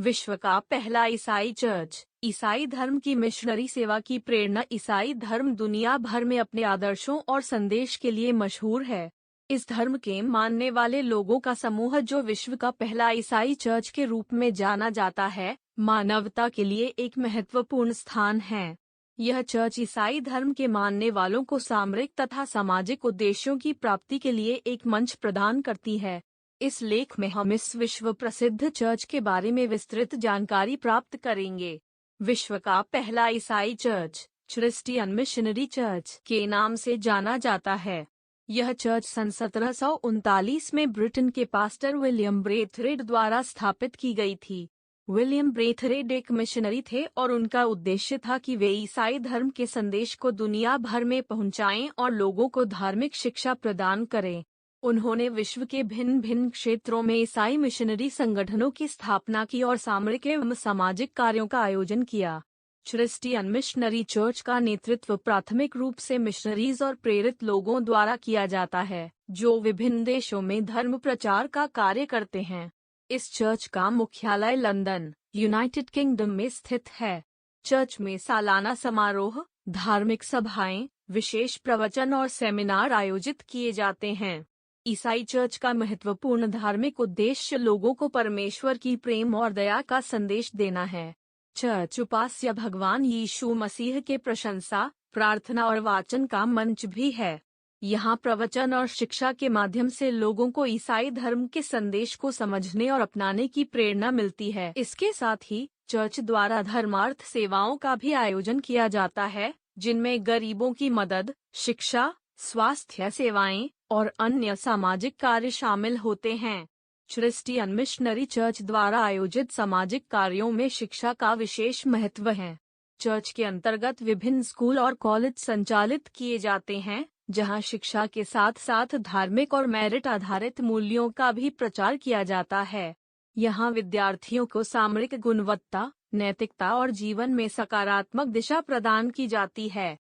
विश्व का पहला ईसाई चर्च। ईसाई धर्म की मिशनरी सेवा की प्रेरणा। ईसाई धर्म दुनिया भर में अपने आदर्शों और संदेश के लिए मशहूर है। इस धर्म के मानने वाले लोगों का समूह, जो विश्व का पहला ईसाई चर्च के रूप में जाना जाता है, मानवता के लिए एक महत्वपूर्ण स्थान है। यह चर्च ईसाई धर्म के मानने वालों को सामरिक तथा सामाजिक उद्देश्यों की प्राप्ति के लिए एक मंच प्रदान करती है। इस लेख में हम इस विश्व प्रसिद्ध चर्च के बारे में विस्तृत जानकारी प्राप्त करेंगे। विश्व का पहला ईसाई चर्च क्रिश्चियन मिशनरी चर्च के नाम से जाना जाता है। यह चर्च सन 1739 में ब्रिटेन के पास्टर विलियम ब्रेथरेड द्वारा स्थापित की गई थी। विलियम ब्रेथरेड एक मिशनरी थे और उनका उद्देश्य था कि वे ईसाई धर्म के संदेश को दुनिया भर में पहुंचाएं और लोगों को धार्मिक शिक्षा प्रदान करें। उन्होंने विश्व के भिन्न भिन्न क्षेत्रों में ईसाई मिशनरी संगठनों की स्थापना की और सामरिक एवं सामाजिक कार्यों का आयोजन किया। क्रिश्चियन मिशनरी चर्च का नेतृत्व प्राथमिक रूप से मिशनरीज और प्रेरित लोगों द्वारा किया जाता है, जो विभिन्न देशों में धर्म प्रचार का कार्य करते हैं। इस चर्च का मुख्यालय लंदन, यूनाइटेड किंगडम में स्थित है। चर्च में सालाना समारोह, धार्मिक सभाएं, विशेष प्रवचन और सेमिनार आयोजित किए जाते हैं। ईसाई चर्च का महत्वपूर्ण धार्मिक उद्देश्य लोगों को परमेश्वर की प्रेम और दया का संदेश देना है। चर्च उपास्य भगवान यीशु मसीह के प्रशंसा, प्रार्थना और वाचन का मंच भी है। यहाँ प्रवचन और शिक्षा के माध्यम से लोगों को ईसाई धर्म के संदेश को समझने और अपनाने की प्रेरणा मिलती है। इसके साथ ही चर्च द्वारा धर्मार्थ सेवाओं का भी आयोजन किया जाता है, जिनमें गरीबों की मदद, शिक्षा, स्वास्थ्य सेवाएं और अन्य सामाजिक कार्य शामिल होते हैं। क्रिश्चियन मिशनरी चर्च द्वारा आयोजित सामाजिक कार्यों में शिक्षा का विशेष महत्व है। चर्च के अंतर्गत विभिन्न स्कूल और कॉलेज संचालित किए जाते हैं, जहां शिक्षा के साथ साथ धार्मिक और मेरिट आधारित मूल्यों का भी प्रचार किया जाता है। यहां विद्यार्थियों को सामरिक गुणवत्ता, नैतिकता और जीवन में सकारात्मक दिशा प्रदान की जाती है।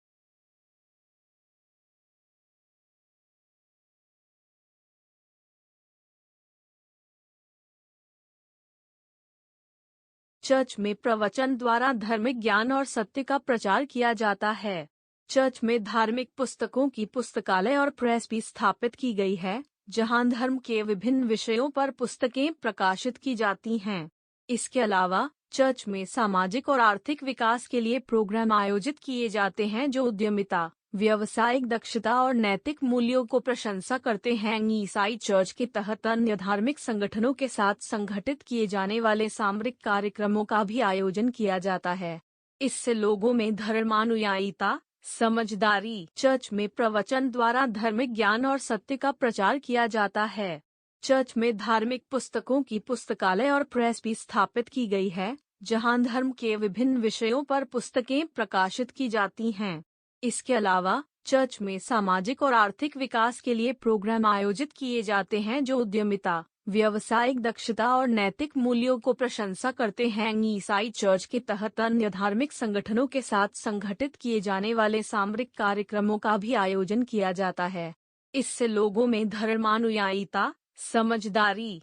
चर्च में प्रवचन द्वारा धार्मिक ज्ञान और सत्य का प्रचार किया जाता है। चर्च में धार्मिक पुस्तकों की पुस्तकालय और प्रेस भी स्थापित की गई है, जहां धर्म के विभिन्न विषयों पर पुस्तकें प्रकाशित की जाती हैं। इसके अलावा चर्च में सामाजिक और आर्थिक विकास के लिए प्रोग्राम आयोजित किए जाते हैं, जो उद्यमिता, व्यावसायिक दक्षता और नैतिक मूल्यों को प्रशंसा करते हैं। ईसाई चर्च के तहत अन्य धार्मिक संगठनों के साथ संगठित किए जाने वाले सामरिक कार्यक्रमों का भी आयोजन किया जाता है। इससे लोगों में धर्मानुयायिता, समझदारी। चर्च में प्रवचन द्वारा धार्मिक ज्ञान और सत्य का प्रचार किया जाता है। चर्च में धार्मिक पुस्तकों की पुस्तकालय और प्रेस भी स्थापित की गई है, जहां धर्म के विभिन्न विषयों पर पुस्तकें प्रकाशित की जाती हैं। इसके अलावा चर्च में सामाजिक और आर्थिक विकास के लिए प्रोग्राम आयोजित किए जाते हैं, जो उद्यमिता, व्यावसायिक दक्षता और नैतिक मूल्यों को प्रशंसा करते हैं। ईसाई चर्च के तहत अन्य धार्मिक संगठनों के साथ संगठित किए जाने वाले सामरिक कार्यक्रमों का भी आयोजन किया जाता है। इससे लोगों में धर्मानुयायिता, समझदारी,